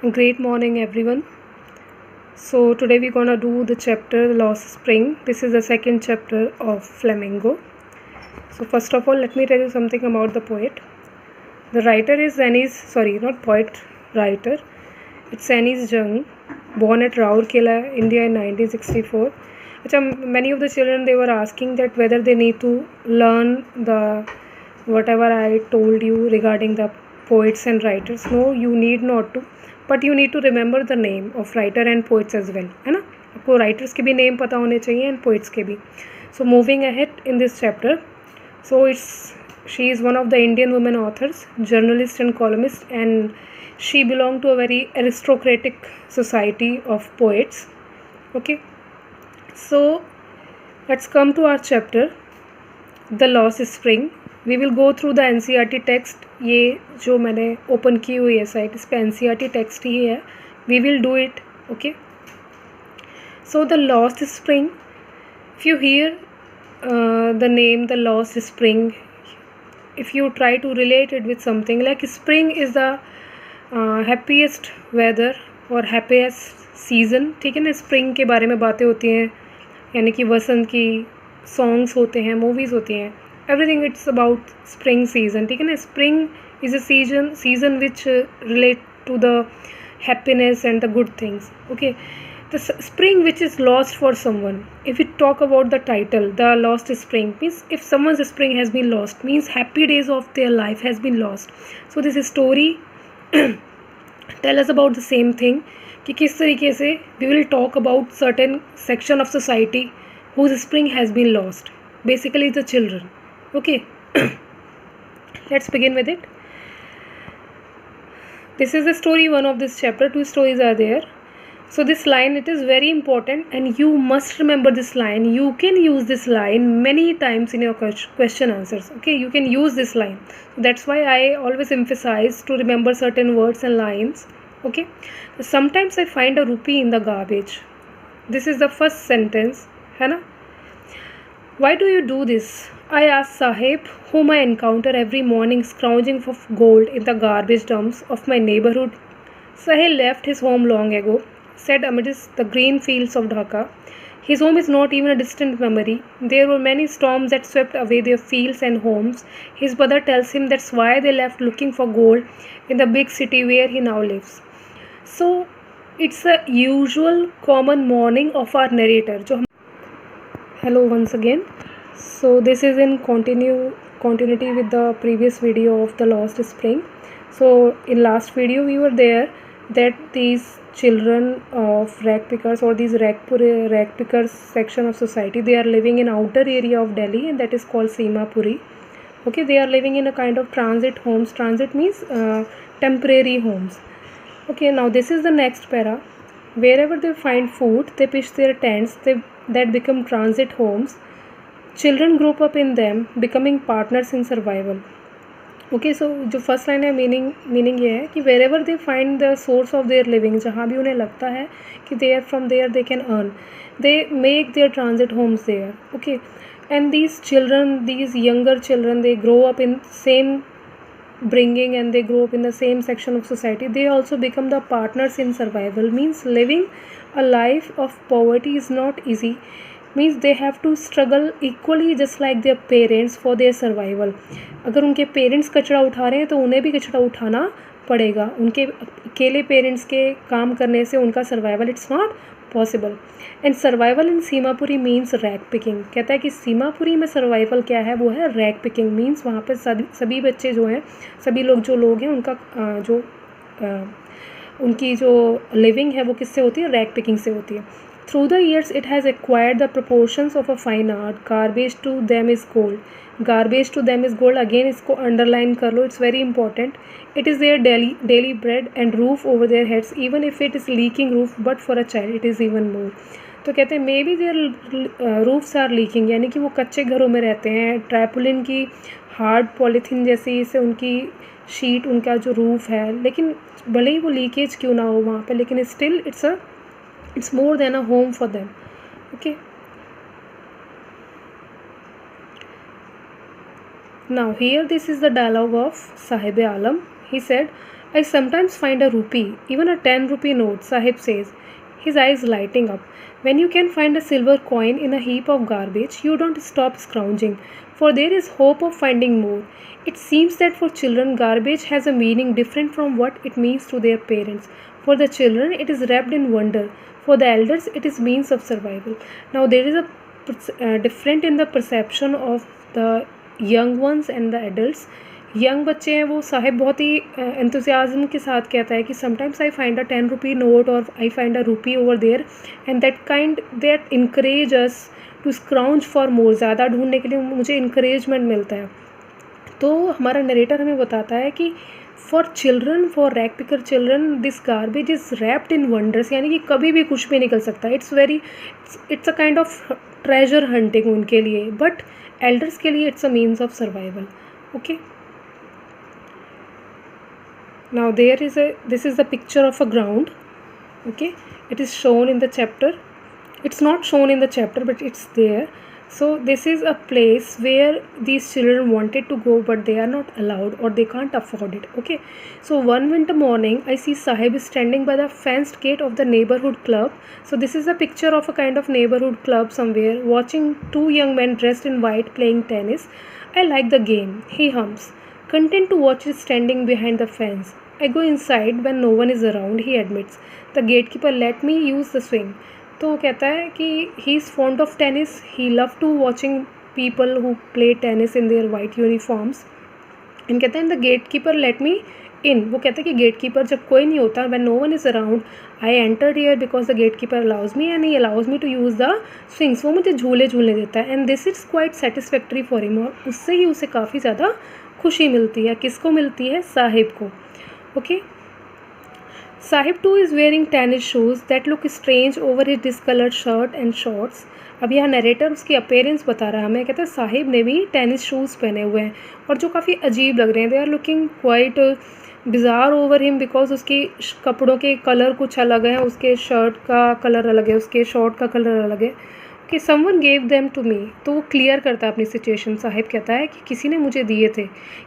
Great morning, everyone. So, today we're gonna do the chapter Lost Spring. This is the second chapter of Flamingo. So, first of all, let me tell you something about the poet. The writer is not poet, writer. It's Anis Jung, born at Rourkela, India in 1964. Many of the children they were asking that whether they need to learn the whatever I told you regarding the poets and writers. No, you need not to. But you need to remember the name of writer and poets as well, है ना. आपको writers के भी name पता होने चाहिए and poets के भी. So moving ahead in this chapter. So she is one of the Indian women authors, journalist and columnist, and she belong to a very aristocratic society of poets. Okay, so let's come to our chapter the lost spring. We will go through the NCERT text. ये जो मैंने open की हुई है site, इस पर NCERT text ही है. We will do it. Okay, so the lost spring. If you hear the name the lost spring, if you try to relate it with something like spring is the happiest weather और happiest season. ठीक है ना. Spring के बारे में बातें होती हैं, यानी कि वसंत की सॉन्ग्स होते हैं, मूवीज़ होती हैं. Everything it's about spring season. ठीक है ना. Spring is a season which relate to the happiness and the good things. Okay, the spring which is lost for someone. If we talk about the title, the lost spring means if someone's spring has been lost, means happy days of their life has been lost. So this story tell us about the same thing कि किस तरीके से we will talk about certain section of society whose spring has been lost. Basically the children. Okay, let's begin with it. This is the story one of this chapter. Two stories are there. So this line, it is very important and you must remember this line. You can use this line many times in your question answers. Okay, you can use this line. So that's why I always emphasize to remember certain words and lines. Okay, so sometimes I find a rupee in the garbage. This is the first sentence, है ना. Why do you do this? I asked Sahib, whom I encounter every morning scrounging for gold in the garbage dumps of my neighborhood. Sahil left his home long ago, said amidst the green fields of Dhaka. His home is not even a distant memory. There were many storms that swept away their fields and homes. His brother tells him that's why they left looking for gold in the big city where he now lives. So, it's a usual common morning of our narrator. Hello once again. So this is in continuity with the previous video of the lost spring. So in last video we were there that these children of rag pickers or these rag pickers section of society, they are living in outer area of Delhi and that is called Simapuri. Okay, they are living in a kind of transit homes. Transit means temporary homes. Okay, now this is the next para. Wherever they find food, they pitch their tents, that become transit homes. Children grow up in them, becoming partners in survival. Okay, so जो first line है meaning ये है कि wherever they find the source of their living, जहाँ भी उन्हें लगता है कि they are from there they can earn, they make their transit homes there. Okay, and these children, these younger children, they grow up in same bringing and they grow up in the same section of society. They also become the partners in survival. Means living a life of poverty is not easy. Means they have to struggle equally just like their parents for their survival. अगर उनके parents कचरा उठा रहे हैं तो उन्हें भी कचरा उठाना पड़ेगा. उनके अकेले पेरेंट्स के काम करने से उनका survival it's not possible. And survival in Seemapuri means rag picking. कहता है कि सीमापुरी में सर्वाइवल क्या है, वो है रैग पिकिंग. मीन्स वहाँ पे सभी बच्चे जो हैं, सभी जो लोग हैं, उनका उनकी जो लिविंग है वो किससे होती है, रैग पिकिंग से होती है. Through the years, it has acquired the proportions of a fine art. Garbage to them is gold. Garbage to them is gold. Again, इसको underline कर लो. It's very important. It is their daily bread and roof over their heads. Even if it is leaking roof, but for a child, it is even more. तो कहते हैं maybe their roofs are leaking, यानी कि वो कच्चे घरों में रहते हैं. ट्रैपोलिन की हार्ड पॉलीथीन जैसी से उनकी शीट, उनका जो रूफ है, लेकिन भले ही वो लीकेज क्यों ना हो वहाँ पे, लेकिन still it's more than a home for them. Okay, now here this is the dialogue of Sahib Alam. He said, I sometimes find a rupee, even a 10 rupee note, Sahib says, his eyes lighting up. When you can find a silver coin in a heap of garbage, you don't stop scrounging, for there is hope of finding more. It seems that for children, garbage has a meaning different from what it means to their parents. For the children, it is wrapped in wonder. For the elders, it is means of survival. Now, there is a different in the perception of the young ones and the adults. Young बच्चे हैं वो साहिब बहुत ही enthusiasm के साथ कहता है कि sometimes I find a 10 rupee note और I find a rupee over there and that encourage us to scrounge for more, ज़्यादा ढूंढने के लिए मुझे इंकरेजमेंट मिलता है. तो हमारा नरेटर हमें बताता है कि for children, for rack picker children, this garbage is wrapped in wonders, यानी कि कभी भी कुछ भी निकल सकता है. It's a kind of treasure hunting उनके लिए, बट एल्डर्स के लिए it's a means of survival. Okay, now this is the picture of a ground. Okay, it is shown in the chapter. It's not shown in the chapter, but it's there. So this is a place where these children wanted to go, but they are not allowed or they can't afford it. Okay, so one winter morning I see Sahib is standing by the fenced gate of the neighborhood club. So this is a picture of a kind of neighborhood club somewhere, watching two young men dressed in white playing tennis. I like the game, he hums, content to watch it standing behind the fence. I go inside when no one is around, he admits. The gatekeeper let me use the swing. तो वो कहता है कि he is fond of tennis, he love to watching people who play tennis in their white uniforms. And कहता है the gatekeeper let me in. वो कहता है कि gatekeeper जब कोई नहीं होता, when no one is around, I entered here because the gatekeeper allows me and he allows me to use the swings. वो मुझे झूले झूलने देता है and this is quite satisfactory for him. और उससे ही उसे काफ़ी ज़्यादा खुशी मिलती है. किसको मिलती है? साहिब को. Okay, Sahib too is wearing tennis shoes that look strange over his discolored shirt and shorts. अब यहाँ नरेटर उसकी अपीयरेंस बता रहा है हमें. कहता है साहिब ने भी टेनिस शूज़ पहने हुए हैं और जो काफ़ी अजीब लग रहे हैं. They are looking quite bizarre over him because उसकी कपड़ों के कलर कुछ अलग हैं, उसके शर्ट का कलर अलग है, उसके शॉर्ट का कलर अलग है. कि someone gave them to me. तो वो क्लियर करता है अपनी सिचुएशन. साहिब कहता है कि किसी ने मुझे दिए थे.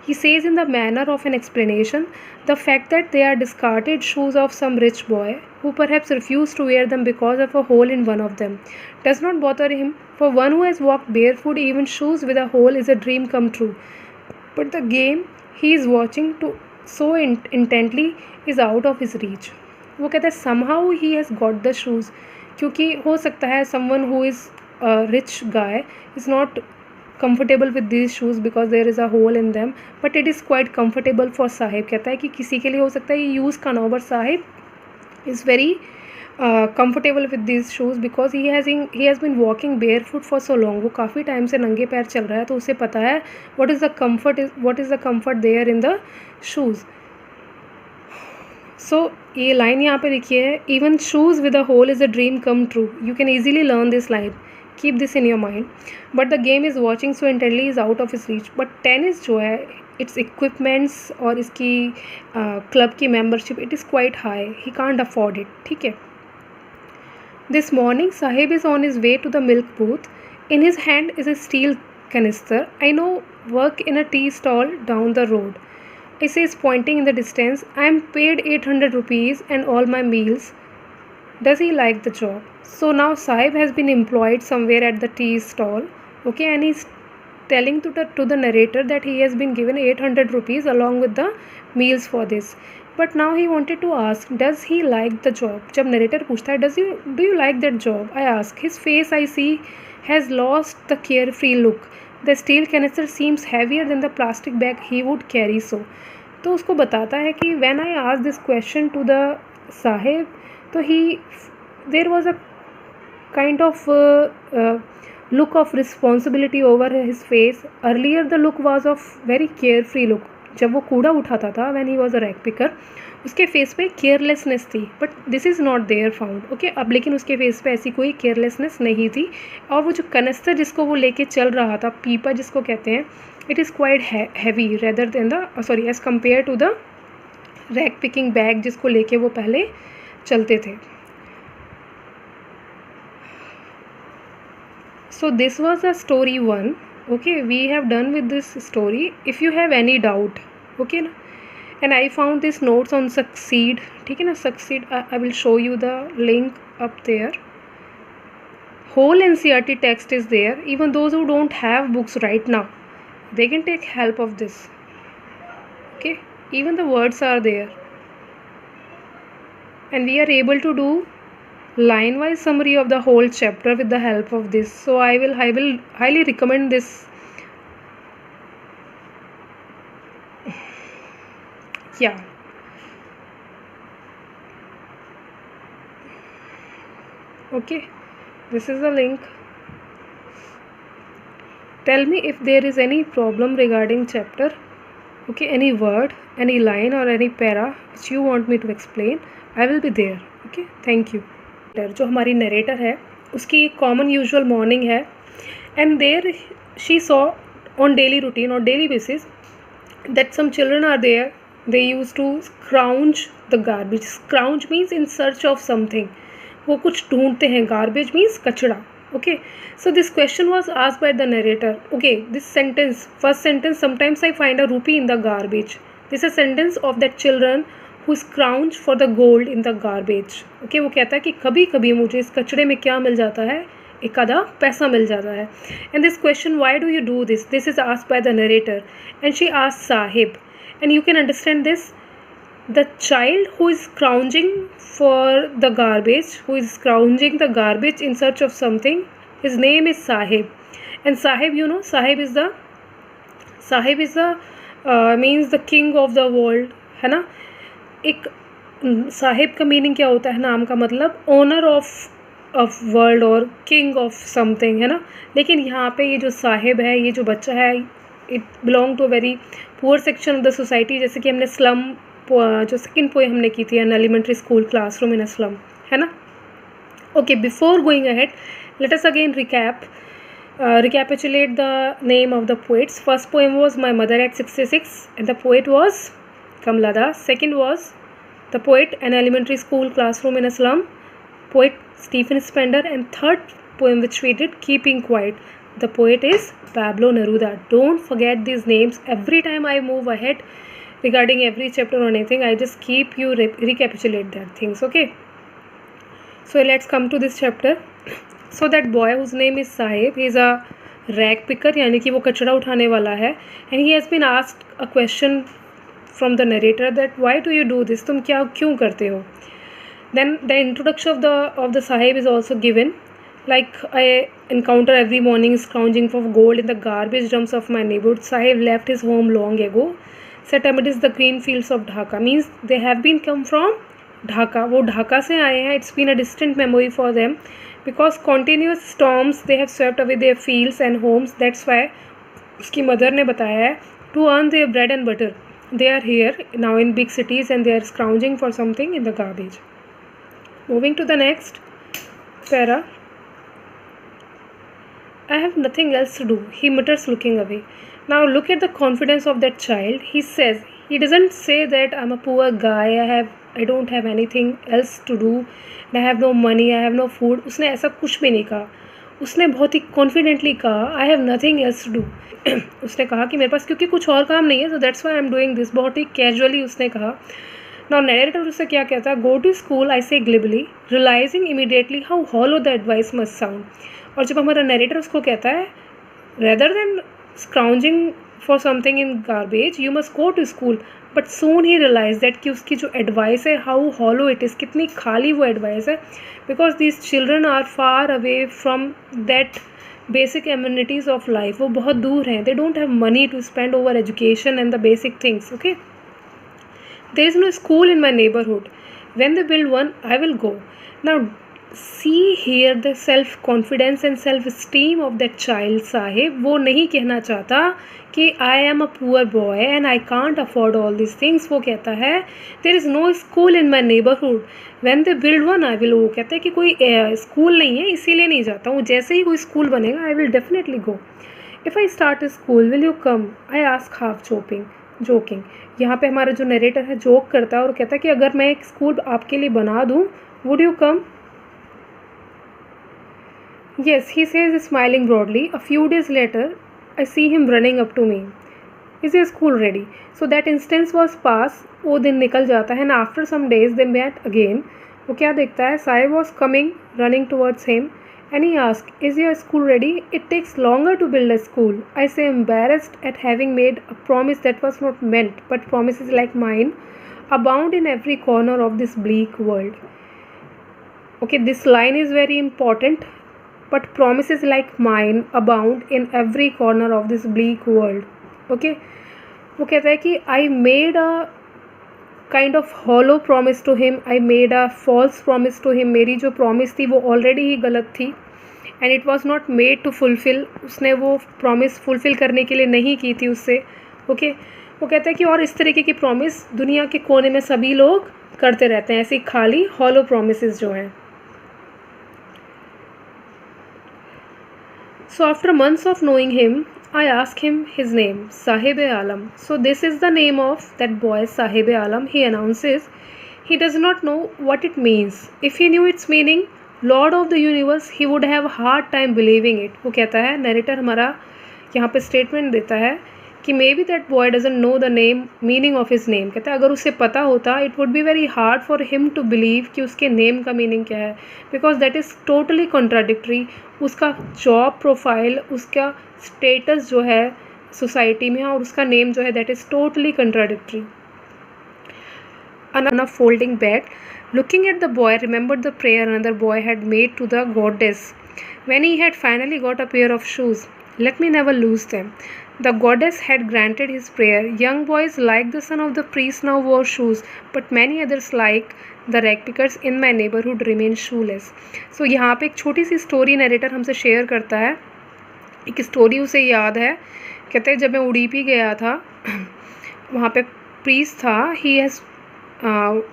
He says in the manner of an explanation the fact that they are discarded shoes of some rich boy who perhaps refused to wear them because of a hole in one of them does not bother him. For one who has walked barefoot, even shoes with a hole is a dream come true. But the game he is watching to so intently is out of his reach. वो कहता है somehow he has got the shoes. क्योंकि हो सकता है someone who is a rich guy is not comfortable with these shoes because there is a hole in them, but it is quite comfortable for Sahib. कहता है कि किसी के लिए हो सकता है ये यूज़ का ना हो, but Sahib is very comfortable with these shoes because he has been walking barefoot for so long. वो काफ़ी टाइम से नंगे पैर चल रहा है, तो उसे पता है what is the comfort there in the shoes. So ये लाइन यहाँ पे लिखी है, even shoes with a hole is a dream come true. You can easily learn this line. Keep this in your mind. But the game is watching so intently is out of his reach. But tennis जो है, its equipments और इसकी club की membership, it is quite high. He can't afford it. ठीक है. This morning, Sahib is on his way to the milk booth. In his hand is a steel canister. I know work in a tea stall down the road. He says, pointing in the distance, I am paid 800 rupees and all my meals. Does he like the job? So now Sahib has been employed somewhere at the tea stall. Okay, and he's telling to the narrator that he has been given 800 rupees along with the meals for this. But now he wanted to ask, does he like the job? जब narrator पूछता है, do you like that job? I ask. His face I see has lost the carefree look. The steel canister seems heavier than the plastic bag he would carry so. तो उसको बताता है कि when I asked this question to the Sahib, तो there was a kind of look of responsibility over his face. Earlier the look was of very carefree look. जब वो कूड़ा उठाता था when he was a rack picker, उसके face पे carelessness थी, but this is not there found. Okay, अब लेकिन उसके फेस पे ऐसी कोई केयरलेसनेस नहीं थी. और वो जो कनस्तर जिसको वो लेके चल रहा था, पीपा जिसको कहते हैं, it is quite heavy rather than as compare to the rack picking bag जिसको लेके वो पहले चलते थे. So this was a story 1. Okay, we have done with this story. If you have any doubt, okay, and I found these notes on Succeed. ठीक है ना, Succeed, I will show you the link up there. Whole NCERT text is there. Even those who don't have books right now, they can take help of this. Okay, even the words are there, and we are able to do line wise summary of the whole chapter with the help of this. So I will highly recommend this. Yeah, okay, this is the link. Tell me if there is any problem regarding chapter. Okay, any word, any line or any para which you want me to explain, I will be there. Okay, thank you. जो हमारी narrator है उसकी एक common usual morning है, and there she saw on daily routine और daily basis that some children are there, they use to scrounge the garbage. Scrounge means in search of something, वो कुछ ढूंढते हैं. गार्बेज मीन्स कचड़ा. Okay, so this question was asked by the narrator. Okay, this sentence, first sentence, sometimes I find a rupee in the garbage. This is a sentence of that children who scrounge for the gold in the garbage. Okay, वो कहता है कि कभी कभी मुझे इस कचड़े में क्या मिल जाता है, एक आधा पैसा मिल जाता है. And this question, why do you do this? This is asked by the narrator, and she asked Sahib, and you can understand this. The child who is scrounging for the garbage, who is scrounging the garbage in search of something, his name is Sahib. And Sahib, you know, Sahib is the means the king of the world, है ना. एक साहिब का meaning क्या होता है, नाम का मतलब ओनर ऑफ वर्ल्ड और किंग ऑफ समथिंग, है ना. लेकिन यहाँ पे ये जो साहिब है, ये जो बच्चा है, it belong to very poor section of the society. जैसे कि हमने स्लम जो सेकेंड पोएम हमने की थी, an elementary school classroom in a slum, है ना. Okay, before going ahead, let us again recapitulate the name of the poets. First poem was My Mother at 66, and the poet was Kamala Das. Second was the poet, An Elementary School Classroom in a Slum, poet Stephen Spender. And third poem which we did, Keeping Quiet, the poet is Pablo Neruda. Don't forget these names. Every time I move ahead regarding every chapter or anything, I just keep you recapitulate that things. Okay, so let's come to this chapter. So that boy whose name is Sahib, he is a rag picker, यानी कि वो कचरा उठाने वाला है, and he has been asked a question from the narrator that why do you do this, तुम क्यों करते हो. Then the introduction of the Sahib is also given, like I encounter every morning scrounging for gold in the garbage dumps of my neighborhood. Sahib left his home long ago, set amidst the green fields of Dhaka. Means they have been come from Dhaka, वो ढाका से आए हैं. It's been a distant memory for them because continuous storms they have swept away their fields and homes. That's why उसकी mother ने बताया है, to earn their bread and butter they are here now in big cities and they are scrounging for something in the garbage. Moving to the next para. I have nothing else to do, he mutters looking away. Now look at the confidence of that child. He says, he doesn't say that I'm a poor guy, I don't have anything else to do, I have no money, I have no food. उसने ऐसा कुछ भी नहीं कहा. उसने बहुत ही confidently कहा, I have nothing else to do. उसने कहा कि मेरे पास क्योंकि कुछ और काम नहीं है, so that's why I'm doing this. बहुत ही कैजुअली उसने कहा. Now narrator उससे क्या कहता है, go to school, I say glibly, realizing immediately how hollow the advice must sound. और जब हमारा narrator उसको कहता है, rather than scrounging for something in garbage, you must go to school. But soon he realized that कि उसकी जो advice है, how hollow it is, कितनी खाली वो advice है, because these children are far away from that basic amenities of life. वो बहुत दूर हैं. They don't have money to spend over education and the basic things. Okay, there is no school in my neighborhood. When they build one, I will go. Now see here the self confidence and self esteem of that child. Sahib वो नहीं कहना चाहता कि I am a poor boy and I can't afford all these things. वो कहता है there is no school in my neighborhood. When they build one, I will. वो कहता है कि कोई स्कूल नहीं है, इसीलिए नहीं जाता हूँ. जैसे ही कोई स्कूल बनेगा, I will definitely go. If I start a school, will you come? I ask half joking. यहाँ पे हमारा जो नरेटर है जोक करता है और कहता है कि अगर मैं एक स्कूल आपके लिए बना दूँ, would you come? Yes, he says, smiling broadly. A few days later, I see him running up to me. Is your school ready? So that instance was past. वो दिन निकल जाता है and after some days they met again. वो क्या देखता है, Saheb was coming running towards him and he asked, "Is your school ready? It takes longer to build a school." I say, embarrassed at having made a promise that was not meant, but promises like mine abound in every corner of this bleak world. Okay, this line is very important. But promises like mine abound in every corner of this bleak world. Okay, वो कहता है कि I made a kind of hollow promise to him. I made a false promise to him. मेरी जो promise थी वो already ही गलत थी and it was not made to fulfill. उसने वो promise fulfill करने के लिए नहीं की थी उससे. Okay, वो कहता है कि और इस तरीके की promise दुनिया के कोने में सभी लोग करते रहते हैं, ऐसी खाली hollow promises जो हैं. So after months of knowing him, I asked him his name, Sahib-e-Alam. So this is the name of that boy, Sahib-e-Alam. He announces he does not know what it means. If he knew its meaning, Lord of the universe, he would have a hard time believing it. वो कहता है, narrator हमारा यहाँ पे statement देता है कि maybe that boy doesn't know the name meaning of his name. कहता है अगर उसे पता होता it would be very hard for him to believe कि उसके नेम का मीनिंग क्या है, because that is totally contradictory. उसका जॉब प्रोफाइल, उसका स्टेटस जो है सोसाइटी में और उसका नेम जो है that is totally contradictory. On a folding bed, looking at the boy, remembered the prayer another boy had made to the goddess when he had finally got a pair of shoes. Let me never lose them. The goddess had granted his prayer. Young boys like the son of the priest now wore shoes, but many others like the ragpickers in my neighborhood remain shoeless. So यहाँ पे एक छोटी सी story narrator हमसे share करता है. एक story उसे याद है. कहते हैं जब मैं उडीपी गया था वहाँ पे प्रीस्ट था. He has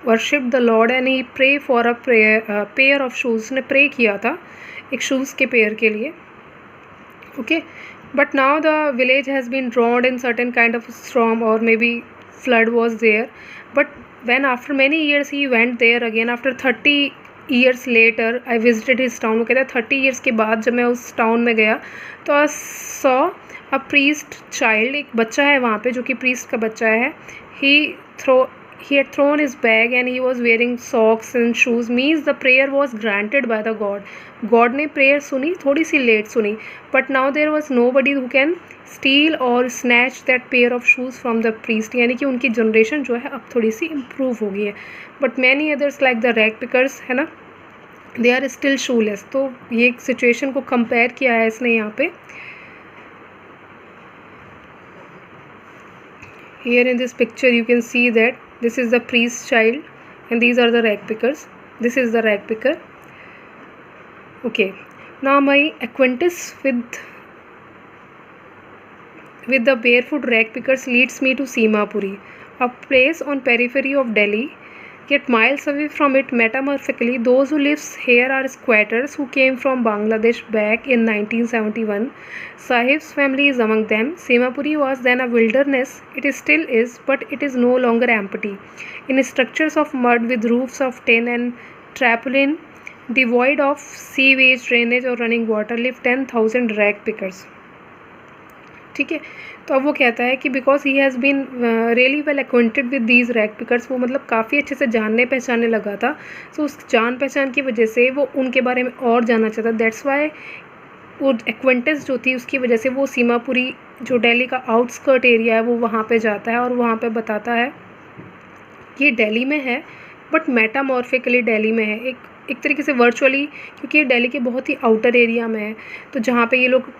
worship the lord and he pray for a pair of shoes. उसने प्रे किया था एक शूज़ के पेयर के लिए. Okay, but now the village has been drowned in certain kind of storm or maybe flood was there. But when after many years he went there again, after 30 years later I visited his town. वो कहता है 30 years के बाद जब मैं उस town में गया तो I saw a priest child. एक बच्चा है वहाँ पे जो कि priest का बच्चा है. He had thrown his bag and he was wearing socks and shoes. Means the prayer was granted by the God. God ने prayer सुनी, थोड़ी सी लेट सुनी, but now there was nobody who can steal or snatch that pair of shoes from the priest. यानी कि उनकी generation जो है अब थोड़ी सी इम्प्रूव हो गई है. But many others like the rag pickers है ना, they are still shoeless. तो ये एक सिचुएशन को कंपेयर किया है इसने यहाँ पे. Here in this picture you can see that this is the priest child and these are the rag pickers. This is the rag picker. Okay, now my acquaintance with the barefoot rag pickers leads me to Simapuri, a place on periphery of Delhi, yet miles away from it. Metamorphically, those who live here are squatters who came from Bangladesh back in 1971. Sahib's family is among them. Simapuri was then a wilderness. It still is, but it is no longer empty. In structures of mud with roofs of tin and tarpaulin, devoid of sewage, drainage or running water, live 10,000 rag pickers. ठीक है, तो अब वो कहता है कि because he has been really well acquainted with these rag pickers. वो मतलब काफ़ी अच्छे से जानने पहचानने लगा था. सो उस जान पहचान की वजह से वो उनके बारे में और जानना चाहता. दैट्स वाई वो एक्वेंटेंस जो थी उसकी वजह से वो सीमापुरी जो दिल्ली का आउटस्कर्ट एरिया है वो वहाँ पे जाता है और वहाँ पे बताता है कि ये दिल्ली में है बट मेटामॉर्फिकली दिल्ली में है, एक तरीके से वर्चुअली, क्योंकि ये दिल्ली के बहुत ही आउटर एरिया में है. तो जहाँ पे ये लोग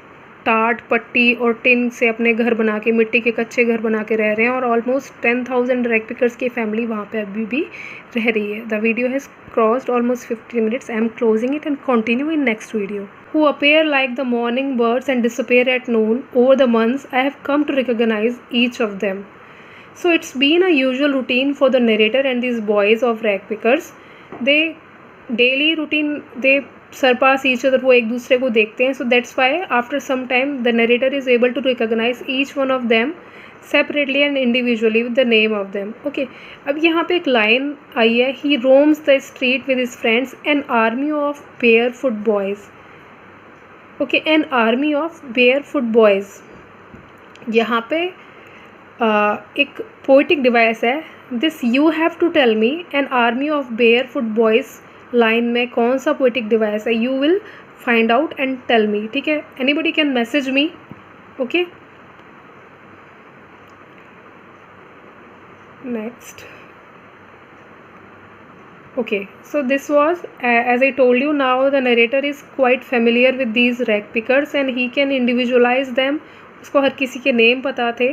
टाट पट्टी और टिन से अपने घर बना के, मिट्टी के कच्चे घर बना के रह रहे हैं और ऑलमोस्ट 10,000 रैग पिकर्स की फैमिली वहाँ पे अभी भी रह रही है. The video has crossed almost 50 minutes. I am closing it and continue in next video. Who appear like the morning birds and disappear at noon. Over the months, I have come to recognize each of them. So it's been a usual routine for the narrator and these boys of rag pickers. They daily routine, they surpass each other. वो एक दूसरे को देखते हैं. So that's why after some time the narrator is able to recognize each one of them separately and individually with the name of them. Okay, अब यहाँ पे एक लाइन आई है. He roams the street with his friends, an army of barefoot boys. Okay, an army of barefoot boys. यहाँ पे एक poetic device है this you have to tell me an army of bare foot boys line में कौन सा poetic device है, you will find out and tell me, ठीक है. Anybody can message me. Okay, next. Okay, so this was as I told you, now the narrator is quite familiar with these rag pickers and he can individualize them. उसको हर किसी के name पता थे.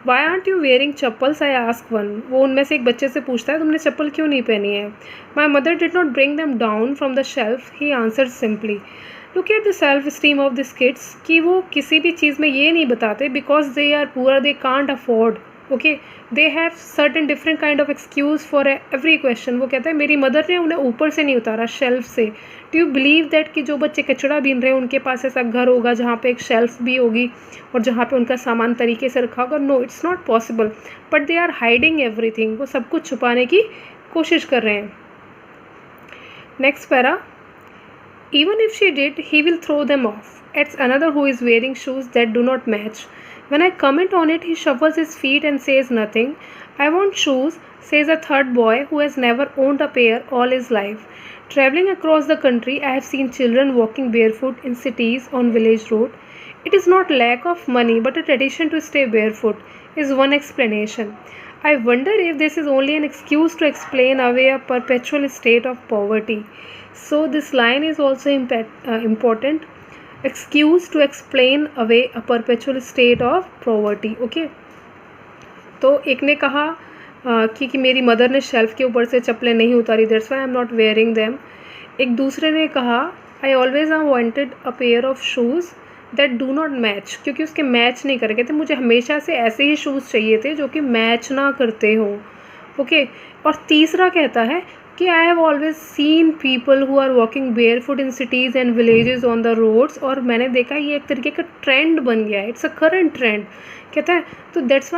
Why aren't you wearing chappals? I ask one. वो उनमें से एक बच्चे से पूछता है तुमने चप्पल क्यों नहीं पहनी है. My mother did not bring them down from the shelf. He answered simply. Look at the self-esteem of these kids. कि वो किसी भी चीज़ में ये नहीं बताते because they are poor, they can't afford. Okay, they have certain different kind of excuse for every question. वो कहता है मेरी मदर ने उन्हें ऊपर से नहीं उतारा, शेल्फ से. डू यू बिलीव दैट कि जो बच्चे कचड़ा बीन रहे हैं उनके पास ऐसा घर होगा जहाँ पे एक शेल्फ भी होगी और जहाँ पे उनका सामान तरीके से रखा होगा? No, it's not possible. But they are hiding everything. वो सब कुछ छुपाने की कोशिश कर रहे हैं. Next para. Even if she did, he will throw them off. It's another who is wearing shoes that do not match. When I comment on it, he shuffles his feet and says nothing. I want shoes, says a third boy who has never owned a pair all his life. Traveling across the country, I have seen children walking barefoot in cities on village road. It is not lack of money, but a tradition to stay barefoot is one explanation. I wonder if this is only an excuse to explain away a perpetual state of poverty. So this line is also important. Excuse to explain away a perpetual state of poverty. Okay. तो एक ने कहा कि मेरी mother ने shelf के ऊपर से चप्पलें नहीं उतारी, that's why I am not wearing them. एक दूसरे ने कहा I always have wanted a pair of shoes that do not match, क्योंकि उसके मैच नहीं कर, कहते मुझे हमेशा से ऐसे ही शूज़ चाहिए थे जो कि मैच ना करते हो. ओके. और तीसरा कहता है कि I have always seen people who are walking bare foot in cities and villages on the roads, और मैंने देखा ये एक तरीके का ट्रेंड बन गया है, इट्स अ करंट ट्रेंड. कहता है तो दैट्स